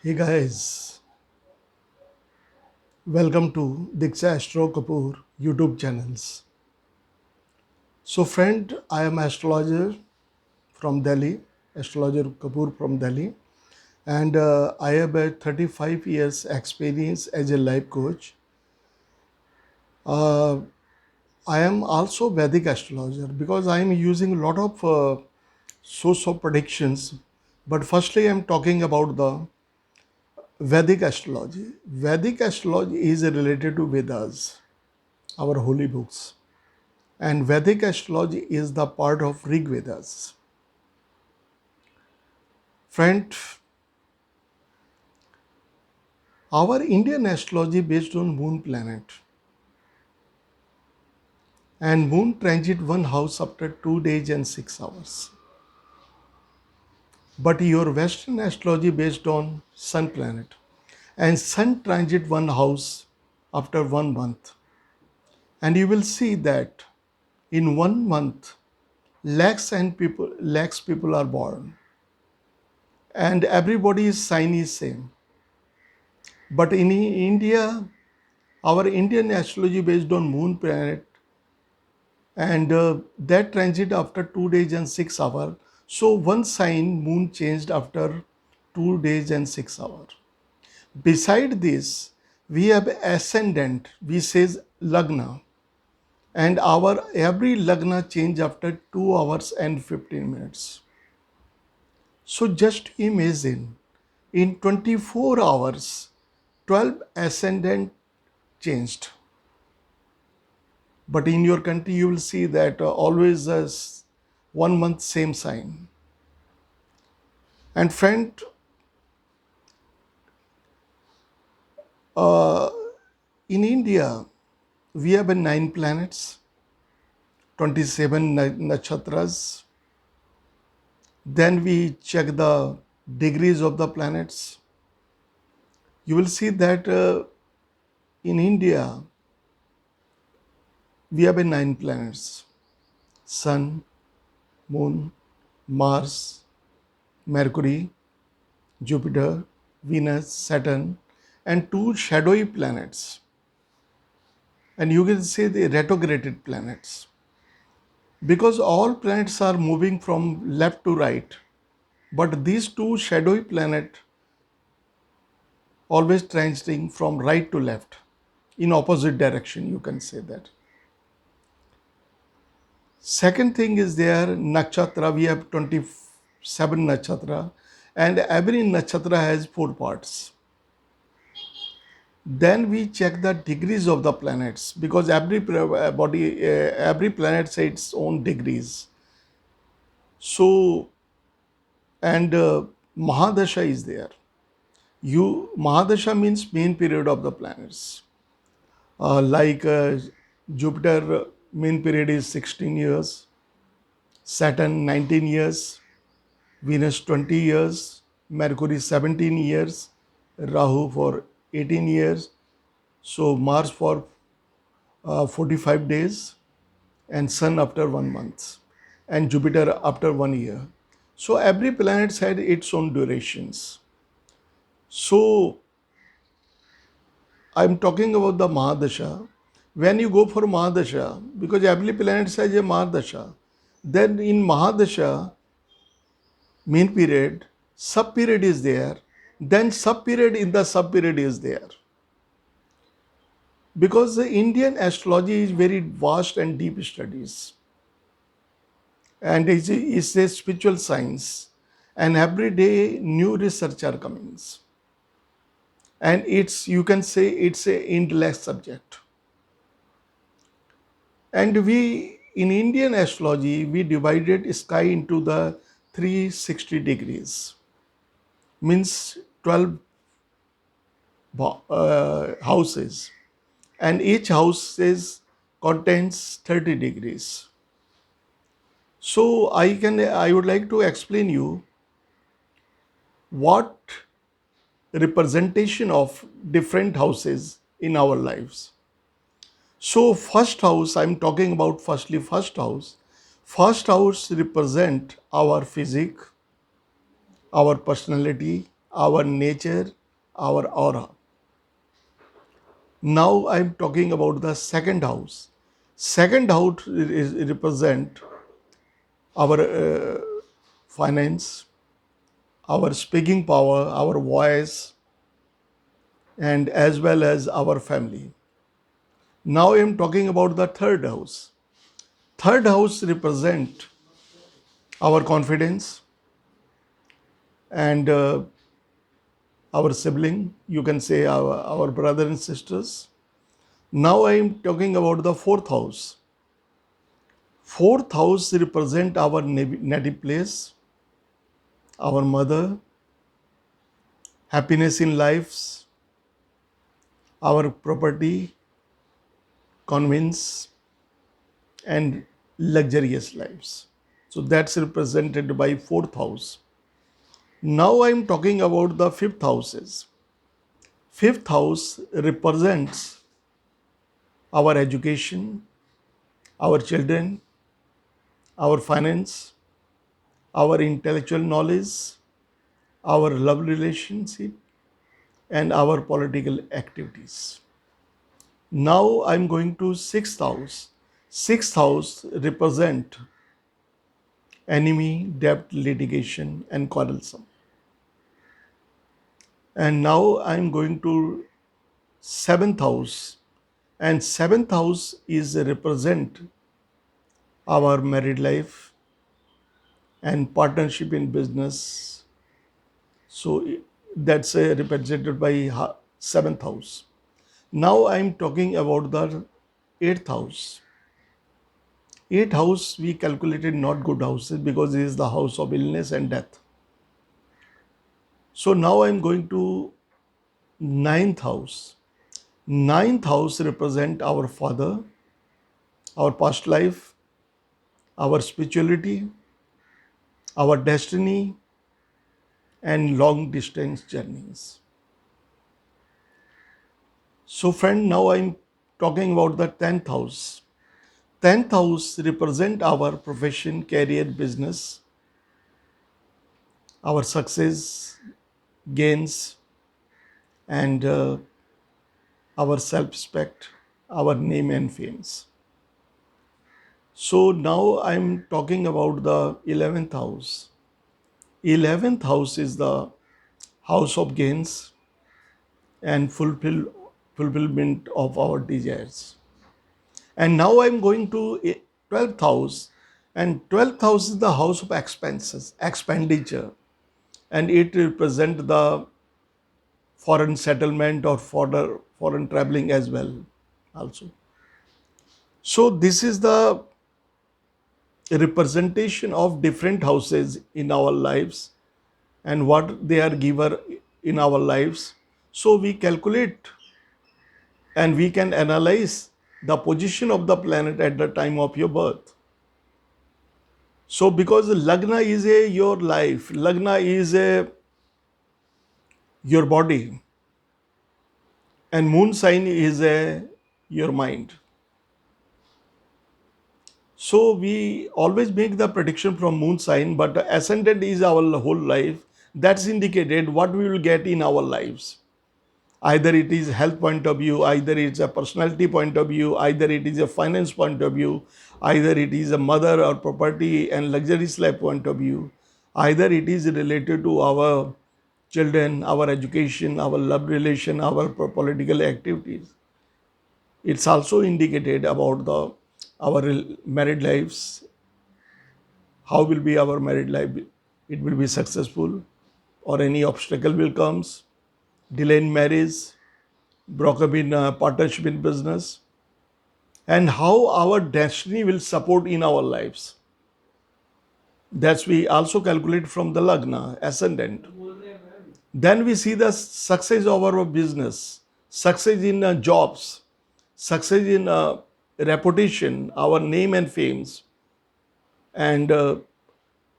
Hey guys, welcome to Diksha Astro Kapoor YouTube channels. So friend, I am astrologer from Delhi, astrologer Kapoor from Delhi, and I have a 35 years experience as a life coach. Uh, I am also Vedic astrologer because I am using a lot of source of predictions. But firstly, I am talking about the Vedic astrology. Vedic astrology is related to Vedas, our holy books. And Vedic astrology is the part of Rig Vedas. Friend, our Indian astrology based on moon planet and moon transit one house after 2 days and 6 hours. But your Western astrology based on sun planet and sun transit one house after 1 month. And you will see that in 1 month, lakhs people are born and everybody's sign is same. But in India, our Indian astrology based on moon planet and that transit after 2 days and 6 hours. So one sign moon changed after 2 days and 6 hours. Beside this, we have ascendant, we says lagna, and our every lagna change after 2 hours and 15 minutes. So just imagine in 24 hours, 12 ascendant changed. But in your country, you will see that always as 1 month same sign. And friend, uh, in India, we have 9 planets, 27 nakshatras. Then we check the degrees of the planets. You will see that in India, we have 9 planets: Sun, Moon, Mars, Mercury, Jupiter, Venus, Saturn, and two shadowy planets. And you can say the retrograded planets because all planets are moving from left to right, but these two shadowy planets always transiting from right to left in opposite direction, you can say that. Second thing is there nakshatra. We have 27 nakshatra, and every nakshatra has 4 parts. Then we check the degrees of the planets because every planet has its own degrees. So, and Mahadasha is there. Mahadasha means main period of the planets. Like Jupiter, main period is 16 years, Saturn 19 years, Venus 20 years, Mercury 17 years, Rahu for 18 years, so Mars for 45 days, and Sun after 1 month, and Jupiter after 1 year. So every planet had its own durations. So I'm talking about the Mahadasha. When you go for Mahadasha, because every planet has a Mahadasha, then in Mahadasha, main period, sub period is there, then sub period in the sub period is there. Because the Indian astrology is very vast and deep studies, and it's a spiritual science, and every day new research are coming, and it's, you can say, it's a intellect subject. And we, in Indian astrology, we divided sky into the 360 degrees, means 12 houses, and each house contains 30 degrees. So I would like to explain you what representation of different houses in our lives. So first house, I'm talking about firstly first house. First house represent our physique, our personality, our nature, our aura. Now I'm talking about the second house. Second house is represent our finance, our speaking power, our voice, and as well as our family. Now I'm talking about the third house. Third house represent our confidence and our sibling, you can say our brother and sisters. Now I am talking about the fourth house. Fourth house represent our native place, our mother, happiness in lives, our property, convenience, and luxurious lives. So that's represented by fourth house. Now I am talking about the fifth houses. Fifth house represents our education, our children, our finance, our intellectual knowledge, our love relationship, and our political activities. Now I'm going to sixth house. Sixth house represent enemy, debt, litigation, and quarrelsome. And now I'm going to seventh house. And seventh house is represent our married life and partnership in business. So that's represented by seventh house. Now I'm talking about the eighth house. Eighth house we calculated not good houses because it is the house of illness and death. So now I'm going to ninth house. Ninth house represent our father, our past life, our spirituality, our destiny, and long distance journeys. So friend, now I'm talking about the 10th house. 10th house represent our profession, career, business, our success, gains, and our self-respect, our name and fames. So now I'm talking about the 11th house. 11th house is the house of gains and fulfillment of our desires. And now I'm going to 12th house, and 12th house is the house of expenses, expenditure, and it represents the foreign settlement or foreign traveling as well also. So this is the representation of different houses in our lives and what they are given in our lives. So we calculate and we can analyze the position of the planet at the time of your birth. So because Lagna is your life, Lagna is your body, and moon sign is your mind. So we always make the prediction from moon sign, but ascendant is our whole life. That's indicated what we will get in our lives. Either it is health point of view, either it's a personality point of view, either it is a finance point of view, either it is a mother or property and luxurious life point of view, either it is related to our children, our education, our love relation, our political activities. It's also indicated about our married lives. How will be our married life? It will be successful, or any obstacle will comes, delay in marriage, broke up in partnership in business, and how our destiny will support in our lives. That's we also calculate from the Lagna, ascendant. Then we see the success of our business, success in jobs, success in reputation, our name and fames, and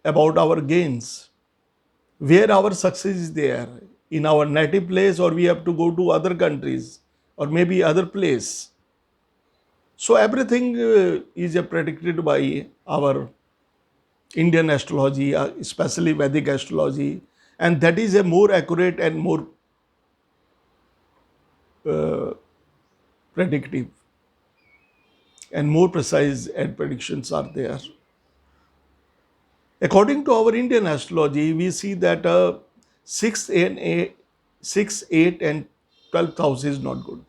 about our gains. Where our success is there, in our native place, or we have to go to other countries, or maybe other place. So everything is predicted by our Indian astrology, especially Vedic astrology, and that is a more accurate and more uh, predictive and more precise, and predictions are there. According to our Indian astrology, we see that 6 and 8, 6, 8 and 12th house is not good.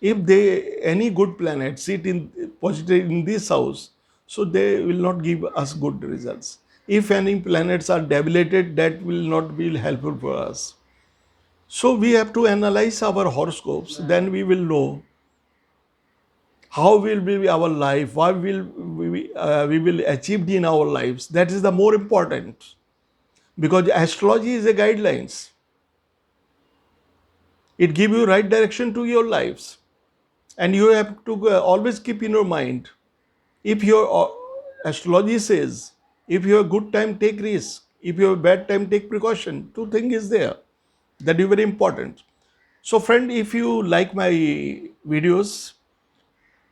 If they any good planet sit in positive in this house, so they will not give us good results. If any planets are debilitated, that will not be helpful for us. So we have to analyze our horoscopes. Then we will know how will be our life, what will we will achieve in our lives. That is the more important, because astrology is a guidelines. It give you right direction to your lives, and you have to always keep in your mind, if your astrology says, if you have good time, take risk, if you have bad time, take precaution. Two things is there that is very important. So friend, if you like my videos,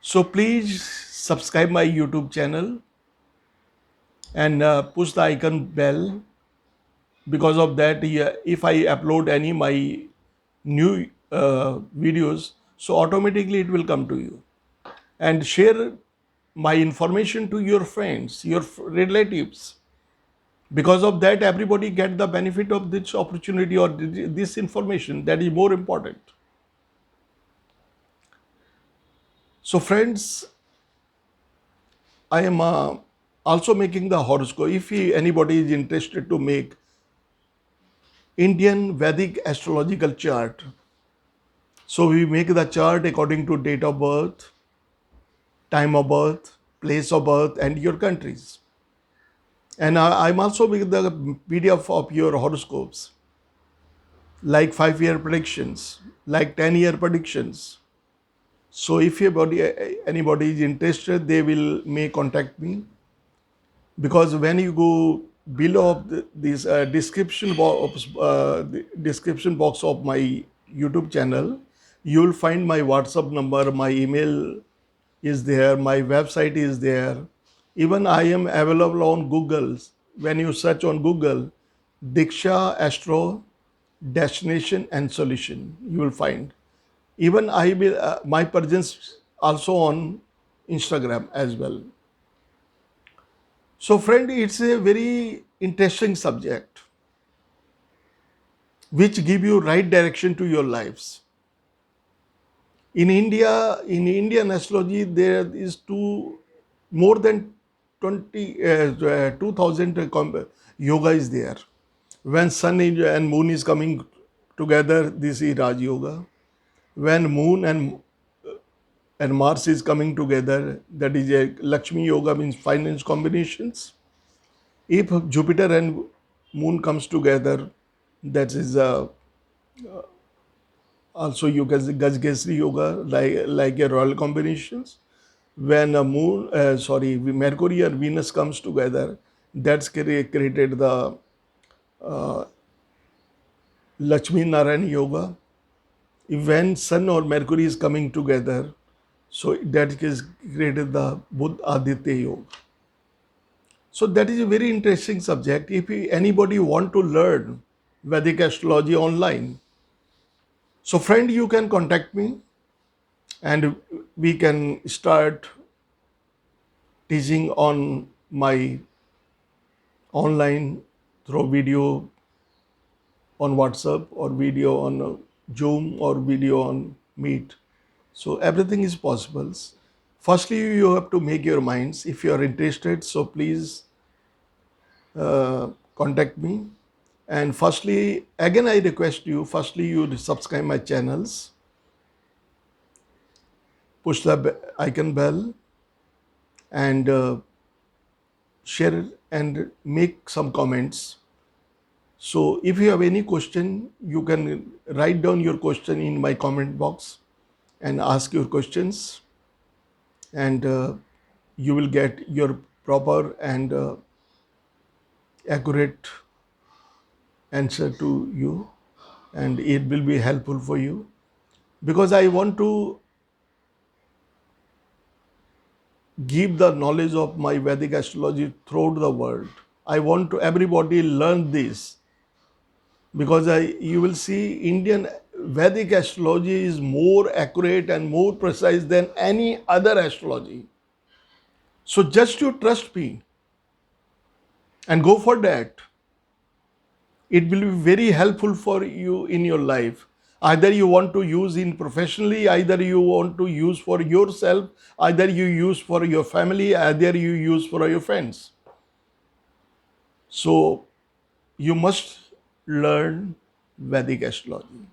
so please subscribe my YouTube channel and push the icon bell. Because of that, if I upload any my new videos, so automatically it will come to you. And share my information to your friends, your relatives. Because of that, everybody get the benefit of this opportunity or this information. That is more important. So friends, I am also making the horoscope. If anybody is interested to make Indian Vedic astrological chart, so we make the chart according to date of birth, time of birth, place of birth, and your countries. And I'm also making the PDF of your horoscopes, like 5-year predictions, like 10-year predictions. So if anybody is interested, they may contact me, because when you go below this description box of my YouTube channel, you will find my WhatsApp number, my email is there, my website is there. Even I am available on Google. When you search on Google, Diksha Astro Destination and Solution, you will find. Even I will my presence also on Instagram as well. So friend, it's a very interesting subject which give you right direction to your lives. In India, in Indian astrology, there is more than 2000 yoga is there. When sun and moon is coming together, this is Raj Yoga. When moon and Mars is coming together, that is a Lakshmi Yoga, means finance combinations. If Jupiter and Moon comes together, that is also Gajgesri Yoga, like a royal combinations. When Mercury and Venus comes together, that's created the uh, Lakshmi Narayan Yoga. When Sun or Mercury is coming together, so that is created the Buddha Aditya Yoga. So that is a very interesting subject. If anybody want to learn Vedic astrology online, so friend, you can contact me and we can start teaching on my online through video on WhatsApp or video on Zoom or video on Meet. So everything is possible. Firstly, you have to make your minds. If you are interested, so please contact me. And firstly, again, I request you, firstly, you subscribe my channels, push the icon bell, and share and make some comments. So if you have any question, you can write down your question in my comment box and ask your questions, and you will get your proper and accurate answer to you, and it will be helpful for you, because I want to give the knowledge of my Vedic astrology throughout the world. I want to everybody learn this, because you will see Indian Vedic astrology is more accurate and more precise than any other astrology. So just you trust me and go for that. It will be very helpful for you in your life. Either you want to use in professionally, either you want to use for yourself, either you use for your family, either you use for your friends. So you must learn Vedic astrology.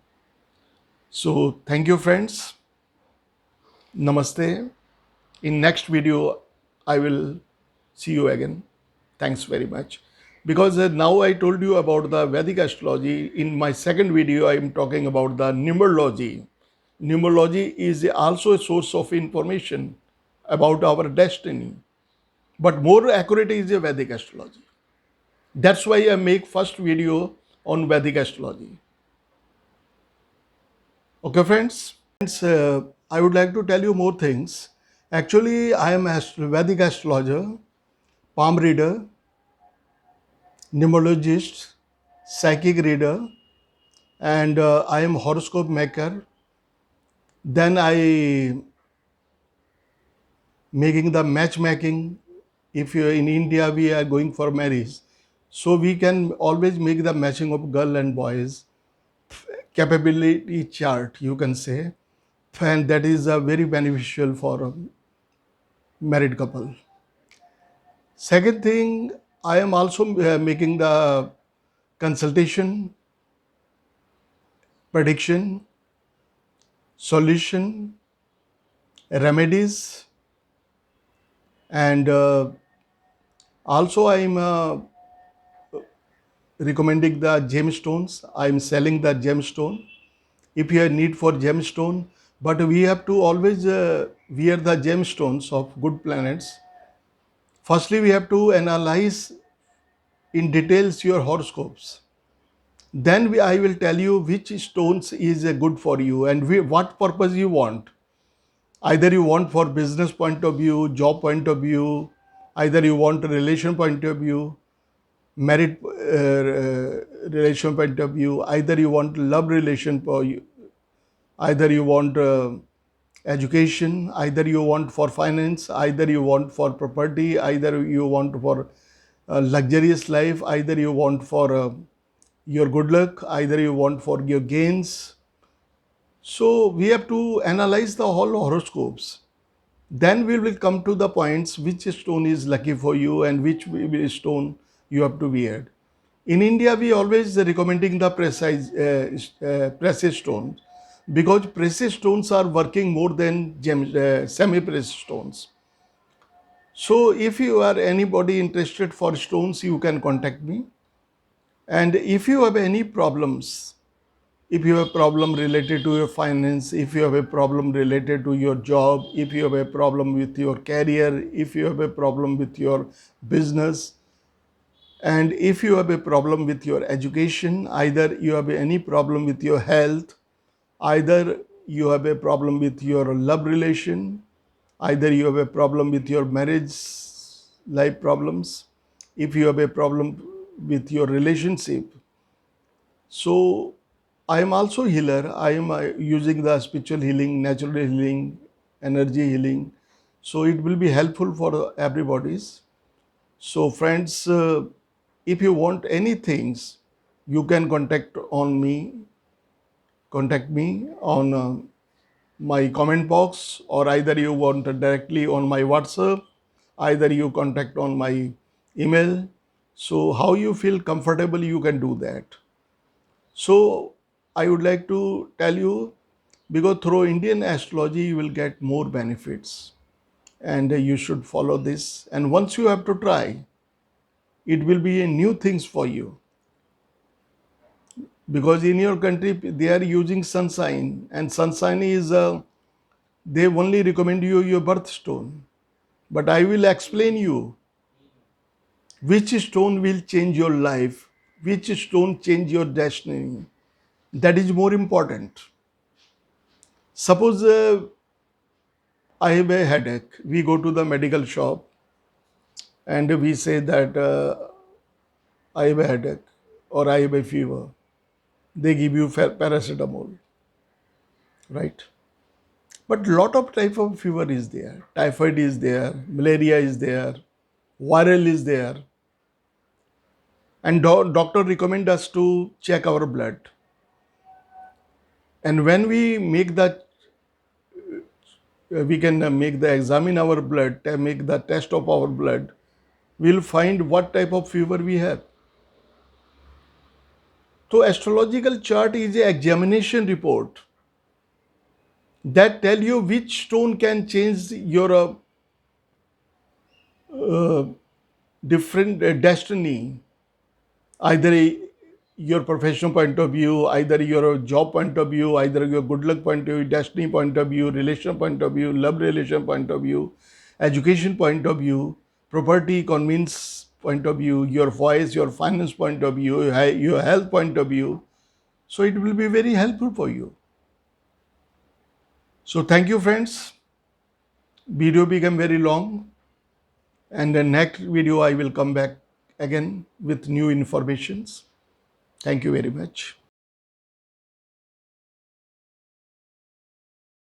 So thank you, friends. Namaste. In next video, I will see you again. Thanks very much. Because now I told you about the Vedic astrology. In my second video, I am talking about the numerology. Numerology is also a source of information about our destiny. But more accurate is the Vedic astrology. That's why I make first video on Vedic astrology. Okay, friends? I would like to tell you more things. Actually, I am a Vedic astrologer, palm reader, numerologist, psychic reader, and I am horoscope maker. Then I making the matchmaking. If you are in India, we are going for marriage, so we can always make the matching of girl and boys. Capability chart, you can say, and that is very beneficial for a married couple. Second thing, I am also making the consultation, prediction, solution, remedies, and also I am recommending the gemstones. I am selling the gemstone. If you have need for gemstone, but we have to always wear the gemstones of good planets. Firstly, we have to analyze in details your horoscopes. Then I will tell you which stones is good for you and what purpose you want. Either you want for business point of view, job point of view, either you want a relation point of view, married relation point of view, either you want love relation for you, either you want education, either you want for finance, either you want for property, either you want for luxurious life, either you want for your good luck, either you want for your gains. So we have to analyze the whole horoscopes. Then we will come to the points which stone is lucky for you and which stone you have to wear. In India, we always recommending the precious stones because precious stones are working more than semi-precious stones. So if you are anybody interested for stones, you can contact me. And if you have any problems, if you have a problem related to your finance, if you have a problem related to your job, if you have a problem with your career, if you have a problem with your business, and if you have a problem with your education, either you have any problem with your health, either you have a problem with your love relation, either you have a problem with your marriage life problems, if you have a problem with your relationship. So I am also healer. I am using the spiritual healing, natural healing, energy healing. So it will be helpful for everybody's. So friends, if you want any things, you can contact me on my comment box, or either you want directly on my WhatsApp, either you contact on my email. So how you feel comfortable, you can do that. So I would like to tell you, because through Indian astrology you will get more benefits, and you should follow this. And once you have to try, it will be a new things for you, because in your country they are using sunshine, and sunshine is they only recommend you your birthstone. But I will explain you which stone will change your life, which stone change your destiny. That is more important. Suppose I have a headache. We go to the medical shop and we say that I have a headache or I have a fever. they give you paracetamol, right? But lot of type of fever is there. Typhoid is there, malaria is there, viral is there, and doctor recommend us to check our blood. And when we make the we can make the examine our blood, make the test of our blood, we'll find what type of fever we have. So astrological chart is a examination report that tell you which stone can change your uh, different destiny, either your professional point of view, either your job point of view, either your good luck point of view, destiny point of view, relation point of view, love relation point of view, education point of view, property convenience point of view, your voice, your finance point of view, your health point of view. So it will be very helpful for you. So thank you, friends. Video became very long, and the next video I will come back again with new informations. Thank you very much.